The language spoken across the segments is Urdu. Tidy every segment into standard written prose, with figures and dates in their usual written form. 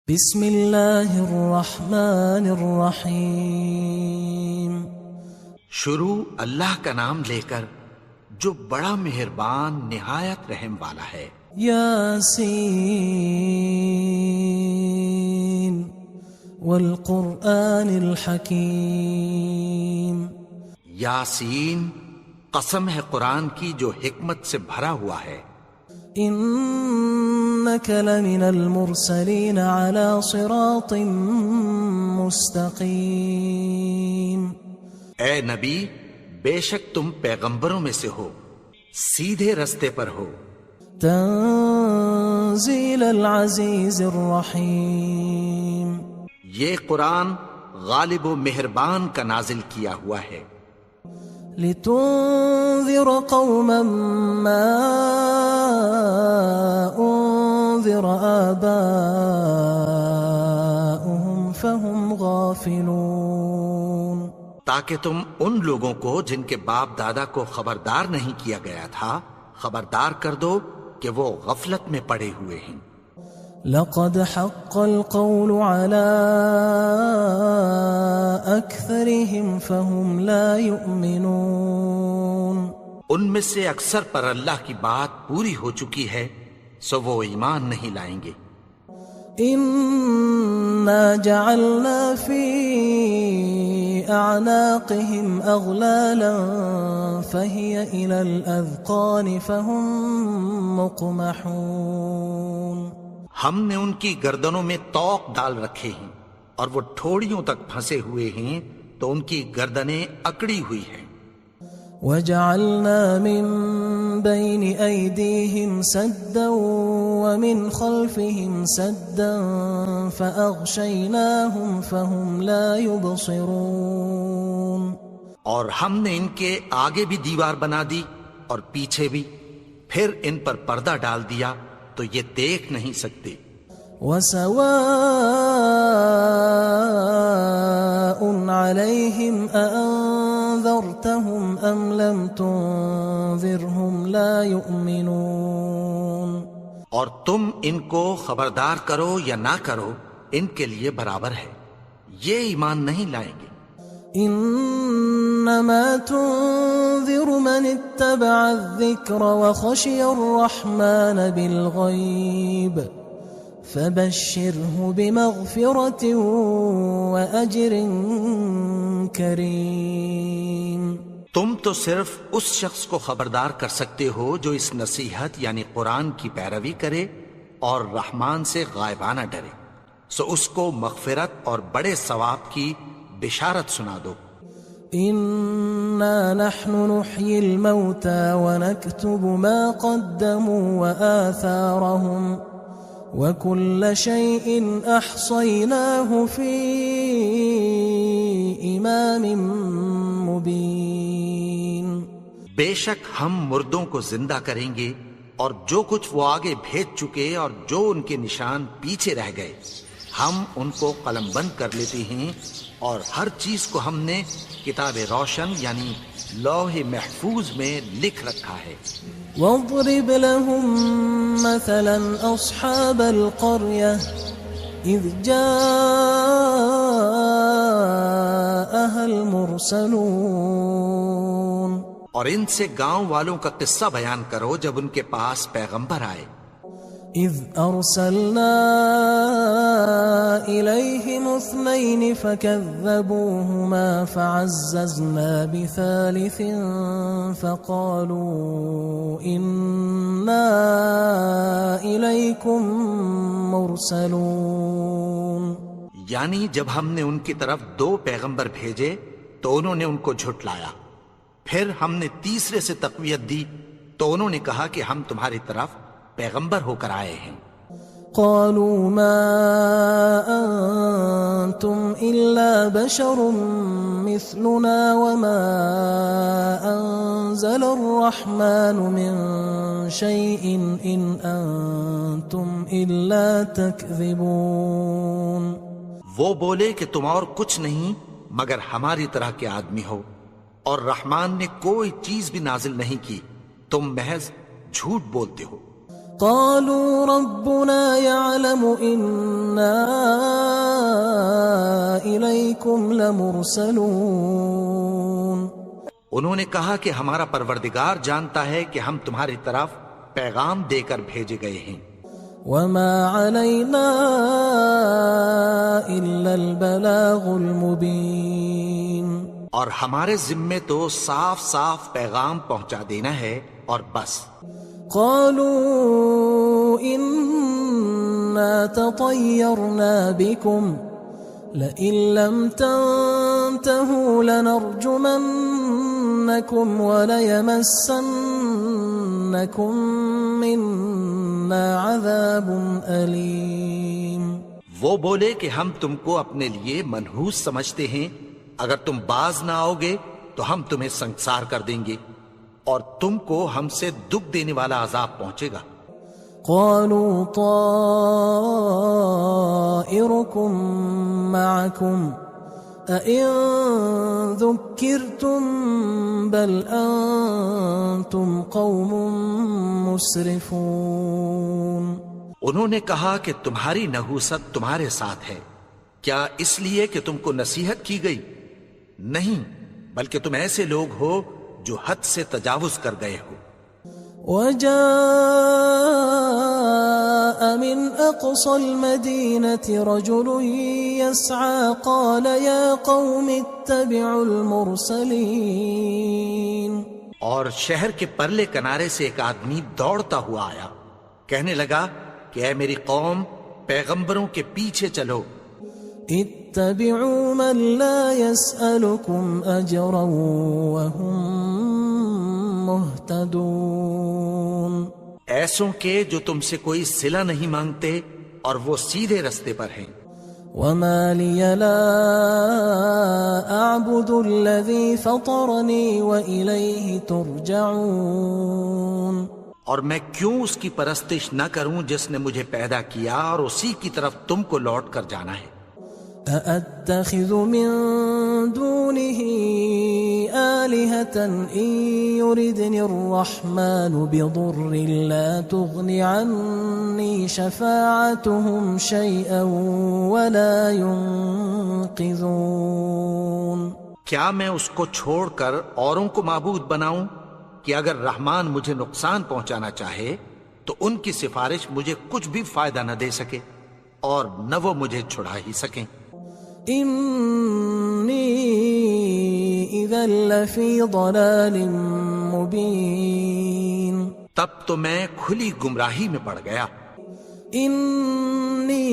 بسم اللہ الرحمن الرحیم۔ شروع اللہ کا نام لے کر جو بڑا مہربان نہایت رحم والا ہے۔ یاسین والقرآن الحکیم۔ یاسین، قسم ہے قرآن کی جو حکمت سے بھرا ہوا ہے۔ انک لمن المرسلین علی صراط مستقیم۔ اے نبی، بے شک تم پیغمبروں میں سے ہو، سیدھے رستے پر ہو۔ تنزیل العزیز الرحیم۔ یہ قرآن غالب و مہربان کا نازل کیا ہوا ہے۔ لتنذر قوما ما انذر آباؤهم فهم غافلون۔ تاکہ تم ان لوگوں کو جن کے باپ دادا کو خبردار نہیں کیا گیا تھا خبردار کر دو کہ وہ غفلت میں پڑے ہوئے ہیں۔ لقد حق القول على أكثرهم فهم لا يؤمنون۔ ان میں سے اکثر پر اللہ کی بات پوری ہو چکی ہے سو وہ ایمان نہیں لائیں گے۔ إنا جعلنا في أعناقهم أغلالا فهي إلى الأذقان فهم مقمحون۔ ہم نے ان کی گردنوں میں طوق ڈال رکھے ہیں اور وہ ٹھوڑیوں تک پھنسے ہوئے ہیں تو ان کی گردنیں اکڑی ہوئی ہیں۔ وَجَعَلْنَا مِن بَيْنِ أَيْدِيهِمْ سَدًّا وَمِنْ خَلْفِهِمْ سَدًّا فَأَغْشَيْنَاهُمْ فَهُمْ لَا يُبْصِرُونَ۔ اور ہم نے ان کے آگے بھی دیوار بنا دی اور پیچھے بھی، پھر ان پر پردہ ڈال دیا تو یہ دیکھ نہیں سکتے۔ وَسَوَاءٌ عَلَيْهِمْ أَأَنذَرْتَهُمْ أَمْ لَمْ تُنذِرْهُمْ لَا يُؤْمِنُونَ۔ اور تم ان کو خبردار کرو یا نہ کرو ان کے لیے برابر ہے، یہ ایمان نہیں لائیں گے۔ انما تنذر من اتبع الذکر وخشی الرحمن بالغیب فبشره بمغفرة وأجر کریم۔ تم تو صرف اس شخص کو خبردار کر سکتے ہو جو اس نصیحت یعنی قرآن کی پیروی کرے اور رحمان سے غائبانہ ڈرے، سو اس کو مغفرت اور بڑے ثواب کی بشارت سنا دو۔ انا نحن نحيي الموتى ونكتب ما قدموا وآثارهم وكل شيء احصيناه في امام مبين۔ بے شک ہم مردوں کو زندہ کریں گے اور جو کچھ وہ آگے بھیج چکے اور جو ان کے نشان پیچھے رہ گئے ہم ان کو قلم بند کر لیتے ہیں، اور ہر چیز کو ہم نے کتاب روشن یعنی لوح محفوظ میں لکھ رکھا ہے۔ واضرب لهم مثلا اصحاب القرية اذ جاءها المرسلون۔ اور ان سے گاؤں والوں کا قصہ بیان کرو جب ان کے پاس پیغمبر آئے۔ اذ ارسلنا الیہم اثنین فکذبوہما فعززنا بثالث فقالوا انا الیکم مرسلون۔ یعنی جب ہم نے ان کی طرف 2 پیغمبر بھیجے تو انہوں نے ان کو جھٹلایا، پھر ہم نے تیسرے سے تقویت دی تو انہوں نے کہا کہ ہم تمہاری طرف پیغمبر ہو کر آئے ہیں۔ قالوا ما انتم الا بشر مثلنا وما انزل الرحمن من شيء ان انتم الا تكذبون۔ وہ بولے کہ تم اور کچھ نہیں مگر ہماری طرح کے آدمی ہو، اور رحمان نے کوئی چیز بھی نازل نہیں کی، تم محض جھوٹ بولتے ہو۔ قالوا ربنا يعلم إنا ربكم لمرسلون انہوں نے کہا کہ ہمارا پروردگار جانتا ہے کہ ہم تمہاری طرف پیغام دے کر بھیجے گئے ہیں، وما علينا إلا البلاغ المبين، اور ہمارے ذمے تو صاف صاف پیغام پہنچا دینا ہے اور بس۔ قالوا إنا تطيرنا بكم لئن لم تنتهوا لنرجمنكم وليمسنكم منا عذاب أليم۔ وہ بولے کہ ہم تم کو اپنے لیے منحوس سمجھتے ہیں، اگر تم باز نہ آؤ گے تو ہم تمہیں سنسار کر دیں گے اور تم کو ہم سے دکھ دینے والا عذاب پہنچے گا۔ قالوا طائركم معكم أئن ذكرتم بل أنتم قوم مسرفون۔ انہوں نے کہا کہ تمہاری نحوست تمہارے ساتھ ہے، کیا اس لیے کہ تم کو نصیحت کی گئی؟ نہیں، بلکہ تم ایسے لوگ ہو جو حد سے تجاوز کر گئے ہو۔ وجاء من أقصى المدينة رجل يسعى قال يا قوم اتبعوا المرسلين۔ اور شہر کے پرلے کنارے سے ایک آدمی دوڑتا ہوا آیا، کہنے لگا کہ اے میری قوم، پیغمبروں کے پیچھے چلو۔ اتبعوا من لا يسألكم أجرا وهم مهتدون، ایسوں کے جو تم سے کوئی صلہ نہیں مانگتے اور وہ سیدھے رستے پر ہیں۔ وما لي لا أعبد الذي فطرني وإليه ترجعون، اور میں کیوں اس کی پرستش نہ کروں جس نے مجھے پیدا کیا اور اسی کی طرف تم کو لوٹ کر جانا ہے۔ أأتخذ من دونه آلهة إن يردني الرحمن بضر لا تغن عني شفاعتهم شيئا ولا ينقذون۔ کیا میں اس کو چھوڑ کر اوروں کو معبود بناؤں کہ اگر رحمان مجھے نقصان پہنچانا چاہے تو ان کی سفارش مجھے کچھ بھی فائدہ نہ دے سکے اور نہ وہ مجھے چھڑا ہی سکیں۔ إني إذا لفي ضلال مبين، تب تو میں کھلی گمراہی میں پڑ گیا۔ إني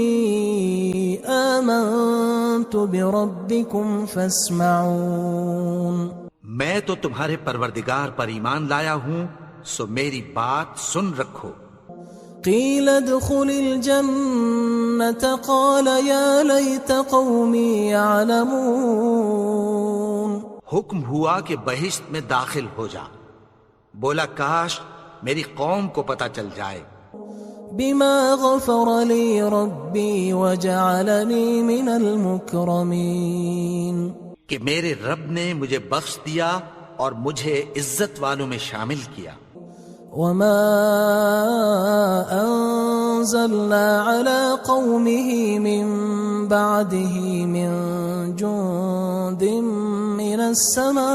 آمنت بربكم فاسمعون، میں تو تمہارے پروردگار پر ایمان لایا ہوں، سو میری بات سن رکھو۔ قيل ادخل الجنة قال يا ليت قومي يعلمون، حکم ہوا کہ بہشت میں داخل ہو جا، بولا کاش میری قوم کو پتہ چل جائے۔ بما غفر لي ربي وجعلني من المكرمين، کہ میرے رب نے مجھے بخش دیا اور مجھے عزت والوں میں شامل کیا۔ وما أنزلنا على قومه من بعده من جند من السماء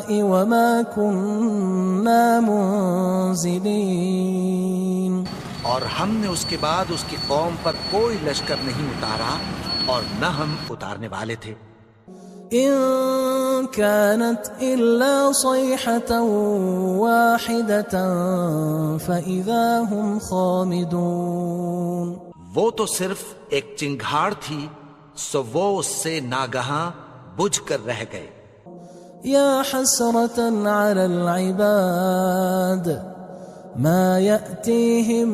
وما كنا منزلين، اور ہم نے اس کے بعد اس کی قوم پر کوئی لشکر نہیں اتارا اور نہ ہم اتارنے والے تھے۔ إن كانت إلا صيحة واحدة فإذا هم خامدون، وہ تو صرف ایک چنگھاڑ تھی، سو وہ اس سے ناگہاں بجھ کر رہ گئے۔ يا حسرة على العباد ما يأتيهم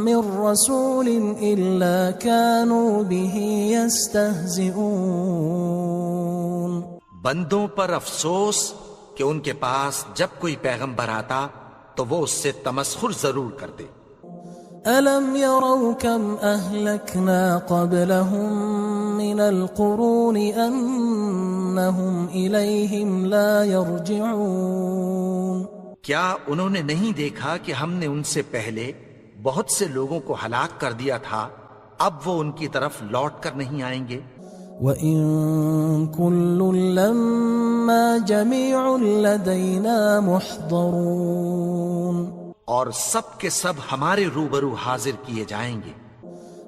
من رسول إلا كانوا به يستهزئون، بندوں پر افسوس کہ ان کے پاس جب کوئی پیغمبر آتا تو وہ اس سے تمسخر ضرور کرتے۔ ألم يروا كم أهلكنا قبلهم من القرون أنهم إليهم لا يرجعون، کیا انہوں نے نہیں دیکھا کہ ہم نے ان سے پہلے بہت سے لوگوں کو ہلاک کر دیا تھا اب وہ ان کی طرف لوٹ کر نہیں آئیں گے۔ وَإِن كُلٌّ لَمَّا جَمِيعٌ لَدَيْنَا مُحْضَرُونَ، اور سب کے سب ہمارے روبرو حاضر کیے جائیں گے۔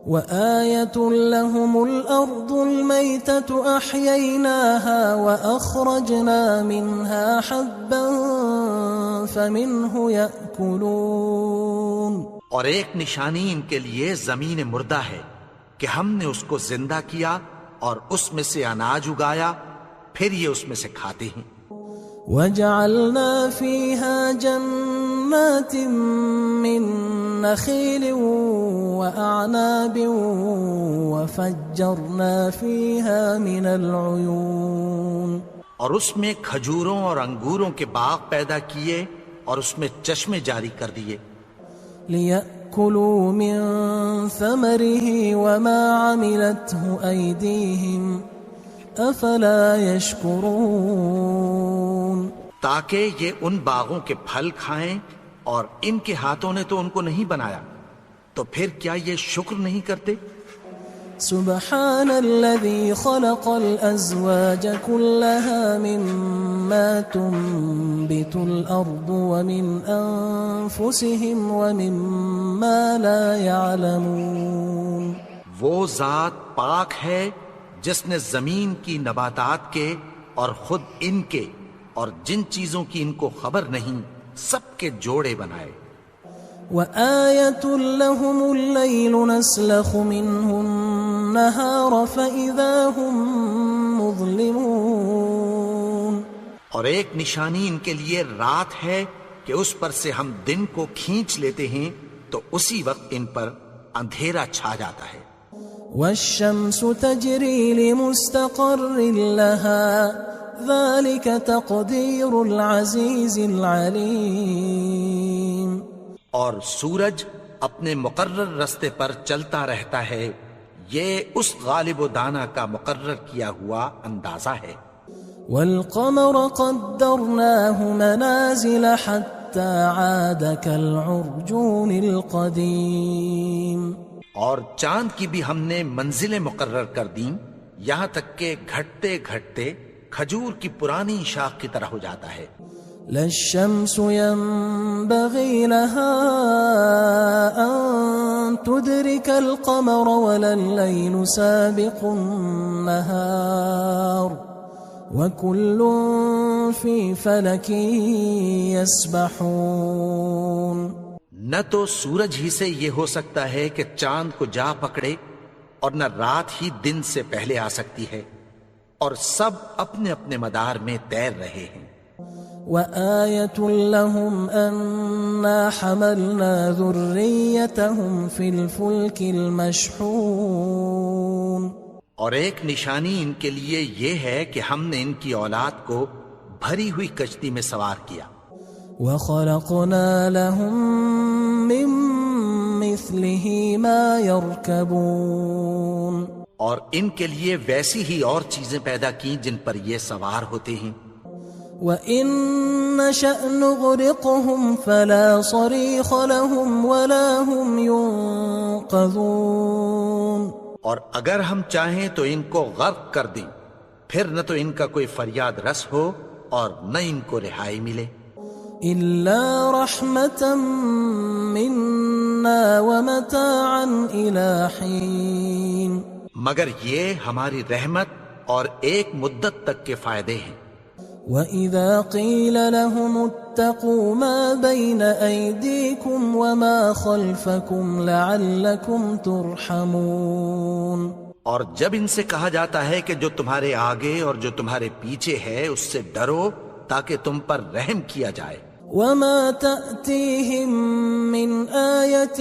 وَآيَةٌ لَهُمُ الْأَرْضُ الْمَيْتَةُ أَحْيَيْنَاهَا وَأَخْرَجْنَا مِنْهَا حَبًّا فَمِنْهُ يَأْكُلُونَ، اور ایک نشانی ان کے لیے زمین مردہ ہے کہ ہم نے اس کو زندہ کیا اور اس میں سے اناج اگایا، پھر یہ اس میں سے کھاتے ہیں۔ وَجَعَلْنَا فِيهَا جَنَّاتٍ مِّن نَخِيلٍ وَأَعْنَابٍ وَفَجَّرْنَا فِيهَا مِنَ الْعُيُونِ، اور اس میں کھجوروں اور انگوروں کے باغ پیدا کیے اور اس میں چشمے جاری کر دیے، لِيَأْكُلُوا مِن ثَمَرِهِ وَمَا عَمِلَتْهُ أَيْدِيهِمْ أَفَلَا يَشْكُرُونَ، تاکہ یہ ان باغوں کے پھل کھائیں، اور ان کے ہاتھوں نے تو ان کو نہیں بنایا، تو پھر کیا یہ شکر نہیں کرتے؟ سبحان الذي خلق الأزواج كلها مما تنبت الأرض ومن أنفسهم ومما لا يعلمون، وہ ذات پاک ہے جس نے زمین کی نباتات کے اور خود ان کے اور جن چیزوں کی ان کو خبر نہیں سب کے جوڑے بنائے۔ وآية لهم الليل نسلخ منه النهار فإذا هم مظلمون، اور ایک نشانی ان کے لیے رات ہے کہ اس پر سے ہم دن کو کھینچ لیتے ہیں تو اسی وقت ان پر اندھیرا چھا جاتا ہے۔ والشمس تجري لمستقر لها ذلك تقدير العزيز العليم، اور سورج اپنے مقرر رستے پر چلتا رہتا ہے، یہ اس غالب و دانا کا مقرر کیا ہوا اندازہ ہے۔ والقمر قدرناه منازل حتى عاد كالعرجون القديم، اور چاند کی بھی ہم نے منزلیں مقرر کر دیں، یہاں تک کہ گھٹتے گھٹتے کھجور کی پرانی شاخ کی طرح ہو جاتا ہے۔ لا الشمس ينبغي لها أن تدرك القمر ولا الليل سابق النهار وكل في فلك يسبحون، نہ تو سورج ہی سے یہ ہو سکتا ہے کہ چاند کو جا پکڑے، اور نہ رات ہی دن سے پہلے آ سکتی ہے، اور سب اپنے اپنے مدار میں تیر رہے ہیں۔ وآية لهم أنا حملنا ذريتهم في الفلك المشحون، اور ایک نشانی ان کے لیے یہ ہے کہ ہم نے ان کی اولاد کو بھری ہوئی کشتی میں سوار کیا۔ وخلقنا لهم من مثله ما يركبون، اور ان کے لیے ویسی ہی اور چیزیں پیدا کی جن پر یہ سوار ہوتے ہیں۔ وَإِن نَّشَأْ نُغْرِقْهُمْ فَلَا صَرِيخَ لَهُمْ وَلَا هُمْ يُنقَذُونَ، اور اگر ہم چاہیں تو ان کو غرق کر دیں، پھر نہ تو ان کا کوئی فریاد رس ہو اور نہ ان کو رہائی ملے۔ إِلَّا رَحْمَةً مِنَّا وَمَتَاعًا إِلَى حِينٍ، مگر یہ ہماری رحمت اور ایک مدت تک کے فائدے ہیں۔ وَإِذَا قِيلَ لَهُمُ اتَّقُوا مَا بَيْنَ أَيْدِيكُمْ وَمَا خَلْفَكُمْ لَعَلَّكُمْ تُرْحَمُونَ، اور جب ان سے کہا جاتا ہے کہ جو تمہارے آگے اور جو تمہارے پیچھے ہے اس سے ڈرو تاکہ تم پر رحم کیا جائے۔ وَمَا تَأْتِيهِم مِّنْ آيَةٍ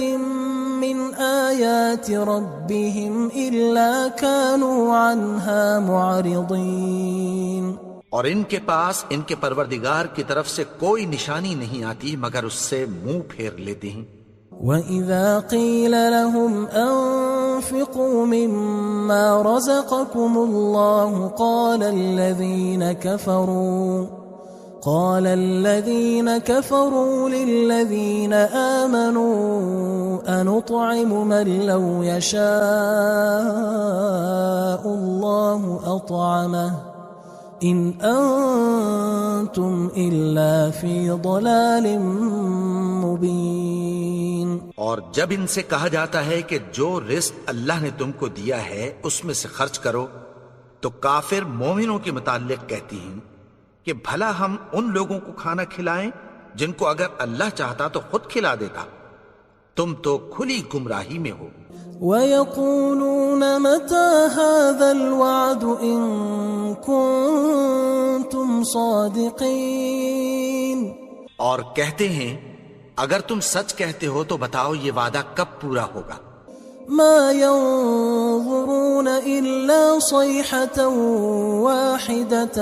مِّنْ آيَاتِ رَبِّهِمْ إِلَّا كَانُوا عَنْهَا مُعْرِضِينَ، اور ان کے پاس ان کے پروردگار کی طرف سے کوئی نشانی نہیں آتی مگر اس سے منہ پھیر لیتے ہیں۔ وَإِذَا قِيلَ لَهُمْ أَنفِقُوا مِمَّا رَزَقَكُمُ اللَّهُ قال الذين كفروا للذين آمنوا أنطعم من لو يشاء الله أطعمه إن أنتم إلا في ضلال مبين. اور جب ان سے کہا جاتا ہے کہ جو رزق اللہ نے تم کو دیا ہے اس میں سے خرچ کرو، تو کافر مومنوں کے متعلق کہتی ہیں کہ بھلا ہم ان لوگوں کو کھانا کھلائیں جن کو اگر اللہ چاہتا تو خود کھلا دیتا. تم تو کھلی گمراہی میں ہو. وَيَقُولُونَ مَتَى هَذَا الْوَعْدُ إِن كُنتُمْ صَادِقِينَ. اور کہتے ہیں اگر تم سچ کہتے ہو تو بتاؤ یہ وعدہ کب پورا ہوگا. ما ينظرون إلا صيحة واحدة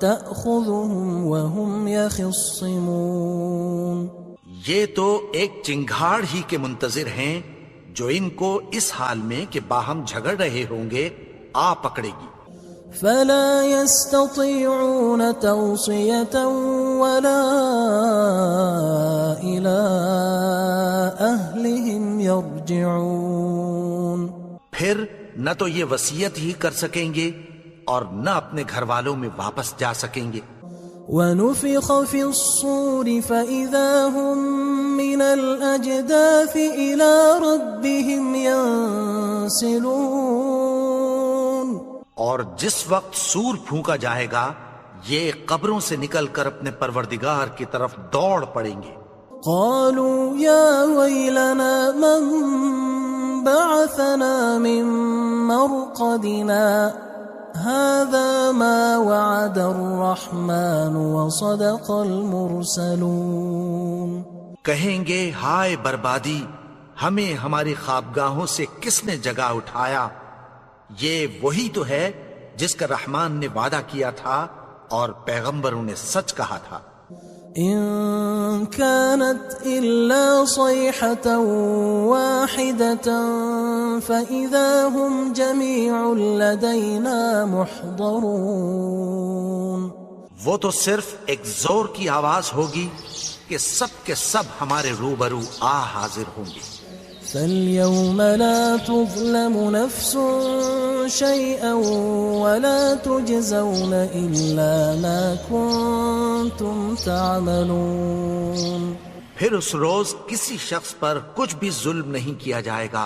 تأخذهم وهم يخصمون. یہ تو ایک چنگھاڑ ہی کے منتظر ہیں جو ان کو اس حال میں کہ باہم جھگڑ رہے ہوں گے آ پکڑے گی. فلا يستطيعون توصية ولا إلى أهلهم يرجعون. پھر نہ تو یہ وصیت ہی کر سکیں گے اور نہ اپنے گھر والوں میں واپس جا سکیں گے. ونفخ في الصور فإذا هم من الأجداث إلى ربهم ينسلون. اور جس وقت سور پھونکا جائے گا یہ قبروں سے نکل کر اپنے پروردگار کی طرف دوڑ پڑیں گے. قالوا يا ويلنا من بعثنا من مرقدنا هذا ما وعد الرحمن وصدق المرسلون. کہیں گے ہائے بربادی، ہمیں ہماری خوابگاہوں سے کس نے جگا اٹھایا. یہ وہی تو ہے جس کا رحمان نے وعدہ کیا تھا اور پیغمبروں نے سچ کہا تھا. إن كانت إلا صيحة واحدة فإذا هم جميع لدينا محضرون. وہ تو صرف ایک زور کی آواز ہوگی کہ سب کے سب ہمارے روبرو حاضر ہوں گے. فاليوم لا تظلم نفس شيئا ولا تجزون إلا ما كنتم تعملون. پھر اس روز کسی شخص پر کچھ بھی ظلم نہیں کیا جائے گا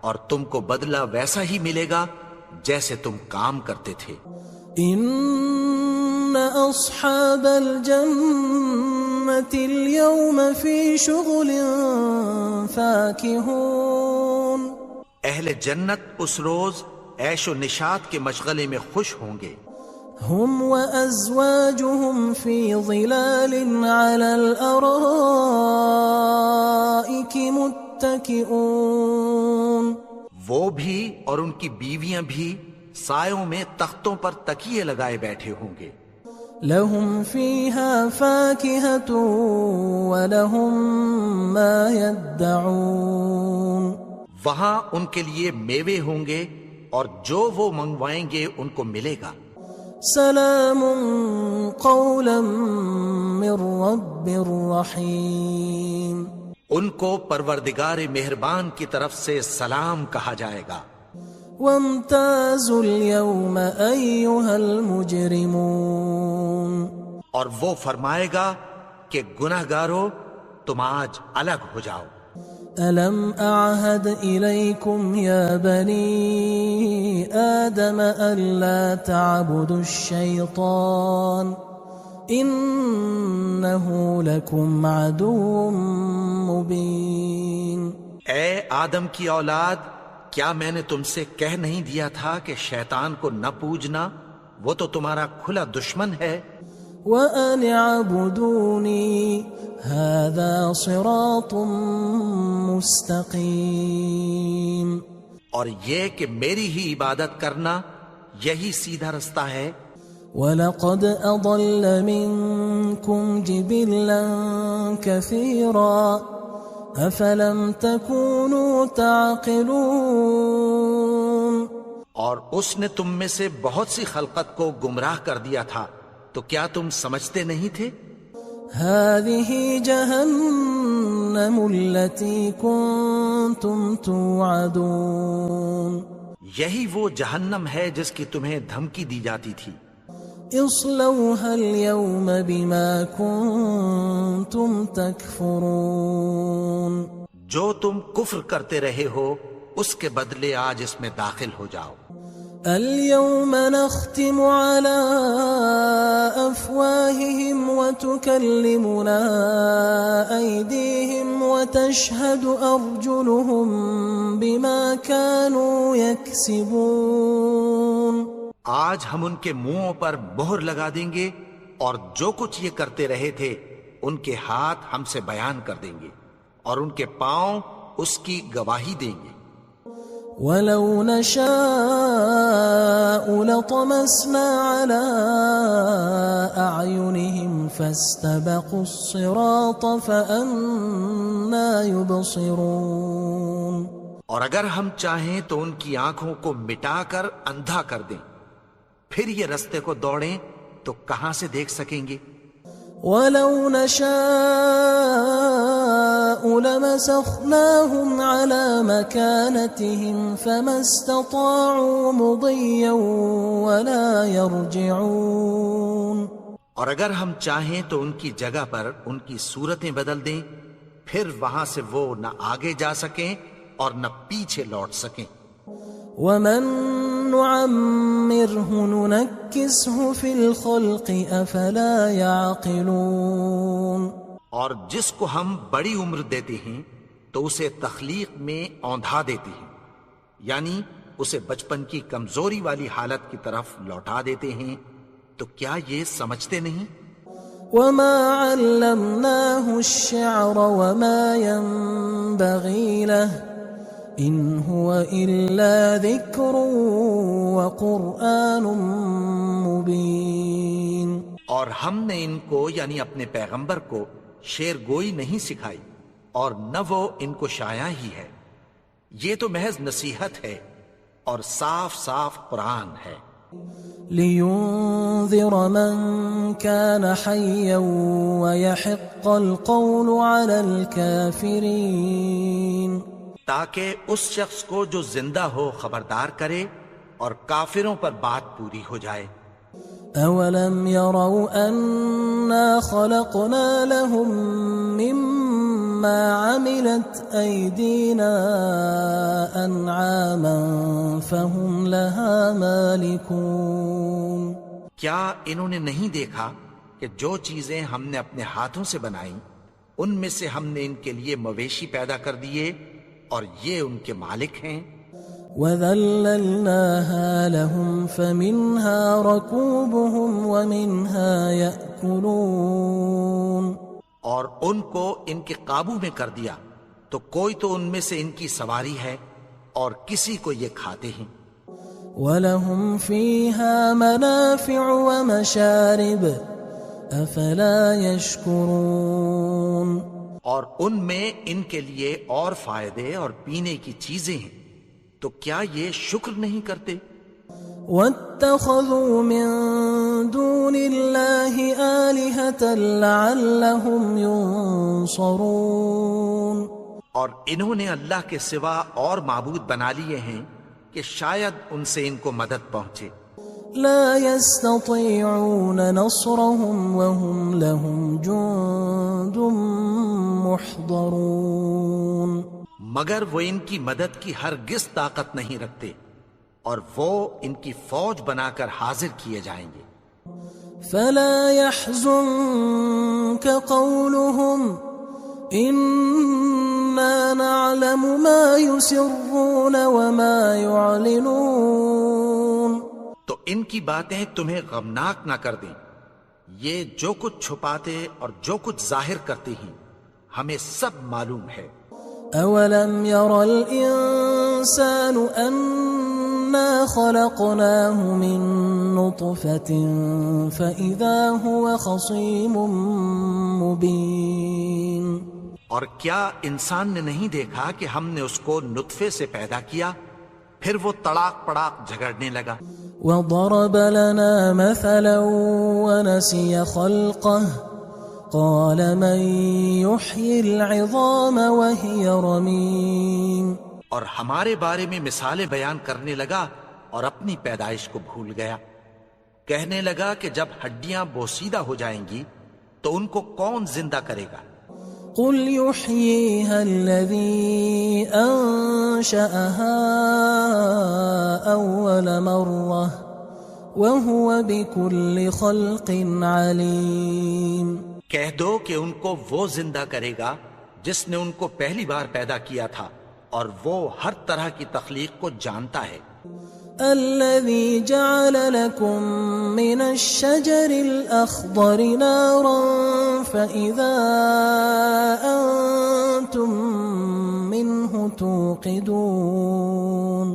اور تم کو بدلہ ویسا ہی ملے گا جیسے تم کام کرتے تھے. إن أصحاب الجنة اليوم في شغل فاكهون. اہل جنت اس روز عیش و نشاط کے مشغلے میں خوش ہوں گے. هم وأزواجهم في ظلال على الأرائك متكئون. وہ بھی اور ان کی بیویاں بھی سایوں میں تختوں پر تکیے لگائے بیٹھے ہوں گے. لهم فيها فاكهة ولهم ما يدعون. وہاں ان کے لیے میوے ہوں گے اور جو وہ منگوائیں گے ان کو ملے گا. سلام قولا من رب رحیم. ان کو پروردگار مہربان کی طرف سے سلام کہا جائے گا. وامتازوا اليوم أيها المجرمون. اور وہ فرمائے گا کہ گناہگارو تم آج الگ ہو جاؤ. ألم أعهد إليكم يا بني آدم ألا تعبدوا الشيطان إنه لكم عدو مبين. اے آدم کی اولاد، کیا میں نے تم سے کہہ نہیں دیا تھا کہ شیطان کو نہ پوجنا، وہ تو تمہارا کھلا دشمن ہے. وَأَنِ اعْبُدُونِي هَذَا صِرَاطٌ مُسْتَقِيمٌ. اور یہ کہ میری ہی عبادت کرنا یہی سیدھا رستہ ہے. وَلَقَدْ أَضَلَّ مِنْكُمْ جِبِلًّا كَثِيرًا أَفَلَمْ تَكُونُوا تَعْقِلُونَ. اور اس نے تم میں سے بہت سی خلقت کو گمراہ کر دیا تھا، تو کیا تم سمجھتے نہیں تھے؟ هذه جهنم التي كنتم توعدون یہی وہ جہنم ہے جس کی تمہیں دھمکی دی جاتی تھی. اصلوها اليوم بما كنتم تكفرون جو تم کفر کرتے رہے ہو اس کے بدلے آج اس میں داخل ہو جاؤ. اليوم نختم على أفواههم وتكلمنا أيديهم وتشهد أرجلهم بما كانوا يكسبون. آج ہم ان کے منہوں پر مہر لگا دیں گے اور جو کچھ یہ کرتے رہے تھے ان کے ہاتھ ہم سے بیان کر دیں گے اور ان کے پاؤں اس کی گواہی دیں گے. ولو نشاء لطمسنا على أعينهم فاستبقوا الصراط فأنى يبصرون. اور اگر ہم چاہیں تو ان کی آنکھوں کو مٹا کر اندھا کر دیں، پھر یہ رستے کو دوڑیں تو کہاں سے دیکھ سکیں گے. ولو نشاء لمسخناهم على مكانتهم فما استطاعوا مضيا ولا يرجعون. اور اگر ہم چاہیں تو ان کی جگہ پر ان کی صورتیں بدل دیں، پھر وہاں سے وہ نہ آگے جا سکیں اور نہ پیچھے لوٹ سکیں. ومن نعمره ننكسه في الخلق افلا يعقلون. اور جس کو ہم بڑی عمر دیتے ہیں تو اسے تخلیق میں اوندھا دیتے ہیں، یعنی اسے بچپن کی کمزوری والی حالت کی طرف لوٹا دیتے ہیں. تو کیا یہ سمجھتے نہیں؟ وما علمناه الشعر وما ينبغي له ان هو الا ذكر وقرآن مبين. اور ہم نے ان کو یعنی اپنے پیغمبر کو شعر گوئی نہیں سکھائی اور نہ وہ ان کو شایع ہی ہے، یہ تو محض نصیحت ہے اور صاف صاف قرآن ہے. لينذر من كان حيا ويحق القول على الكافرين. تاکہ اس شخص کو جو زندہ ہو خبردار کرے اور کافروں پر بات پوری ہو جائے. اولم يروا انا خلقنا لهم مما عملت ايدينا انعاما فهم لها مالكون. کیا انہوں نے نہیں دیکھا کہ جو چیزیں ہم نے اپنے ہاتھوں سے بنائیں ان میں سے ہم نے ان کے لیے مویشی پیدا کر دیے اور یہ ان کے مالک ہیں. وَذَلَّلْنَاهَا لَهُمْ فَمِنْهَا رَكُوبُهُمْ وَمِنْهَا يَأْكُلُونَ. اور ان کو ان کے قابو میں کر دیا تو کوئی تو ان میں سے ان کی سواری ہے اور کسی کو یہ کھاتے ہیں. وَلَهُمْ فِيهَا مَنَافِعُ وَمَشَارِبُ أَفَلَا يَشْكُرُونَ. اور ان میں ان کے لیے اور فائدے اور پینے کی چیزیں ہیں، تو کیا یہ شکر نہیں کرتے؟ وَاتَّخَذُوا مِن دُونِ اللَّهِ آلِهَةً لَعَلَّهُمْ يُنصَرُونَ. اور انہوں نے اللہ کے سوا اور معبود بنا لیے ہیں کہ شاید ان سے ان کو مدد پہنچے. لا يستطيعون نصرهم وهم لهم جند محضرون. مگر وہ ان کی مدد کی ہرگز طاقت نہیں رکھتے اور وہ ان کی فوج بنا کر حاضر کیے جائیں گے. فلا يحزنك قولهم إنا نعلم ما يسرون وما يعلنون. تو ان کی باتیں تمہیں غمناک نہ کر دیں، یہ جو کچھ چھپاتے اور جو کچھ ظاہر کرتے ہیں ہمیں سب معلوم ہے. أولم ير الإنسان أنا خلقناه من نطفة فإذا هو خصيم مبين. اور کیا انسان نے نہیں دیکھا کہ ہم نے اس کو نطفے سے پیدا کیا، پھر وہ تڑاک پڑاک جھگڑنے لگا. وضرب لنا مثلا ونسي خلقه قال من يحيي العظام وهي رميم اور ہمارے بارے میں مثالیں بیان کرنے لگا اور اپنی پیدائش کو بھول گیا. کہنے لگا کہ جب ہڈیاں بوسیدہ ہو جائیں گی تو ان کو کون زندہ کرے گا؟ قل يحييها الذي أنشأها أول مرة وهو بكل خلق عليم. کہہ دو کہ ان کو وہ زندہ کرے گا جس نے ان کو پہلی بار پیدا کیا تھا اور وہ ہر طرح کی تخلیق کو جانتا ہے. الذي جعل لكم من الشجر الأخضر نارا فإذا أنتم منه توقدون.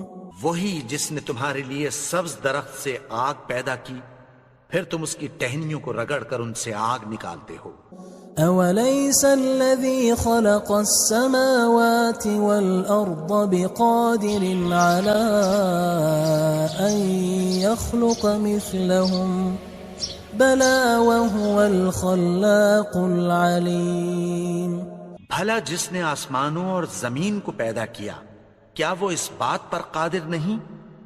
وہی جس نے تمہارے لیے سبز درخت سے آگ پیدا کی پھر تم اس کی ٹہنیوں کو رگڑ کر ان سے آگ نکالتے ہو. أوليس الذي خلق السماوات والأرض بقادر على أن يخلق مثلهم بلى وهو الخلاق العليم. بھلا جس نے آسمانوں اور زمین کو پیدا کیا کیا وہ اس بات پر قادر نہیں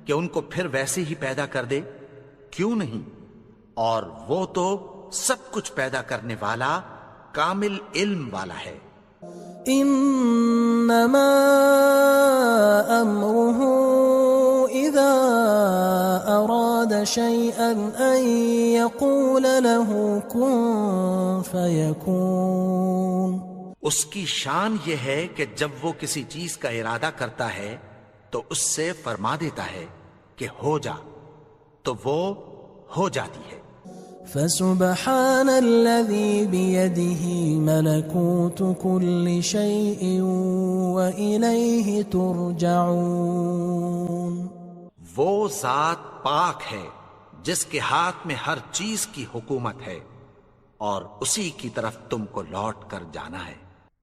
کہ ان کو پھر ویسے ہی پیدا کر دے؟ کیوں نہیں؟ اور وہ تو سب کچھ پیدا کرنے والا کامل علم والا ہے. انما امره اذا اراد شيئا ان يقول له كن فيكون. اس کی شان یہ ہے کہ جب وہ کسی چیز کا ارادہ کرتا ہے تو اس سے فرما دیتا ہے کہ ہو جا تو وہ ہو جاتی ہے. فسبحان الذي بيده ملكوت كل شيء وإليه ترجعون. وہ ذات پاک ہے جس کے ہاتھ میں ہر چیز کی حکومت ہے اور اسی کی طرف تم کو لوٹ کر جانا ہے.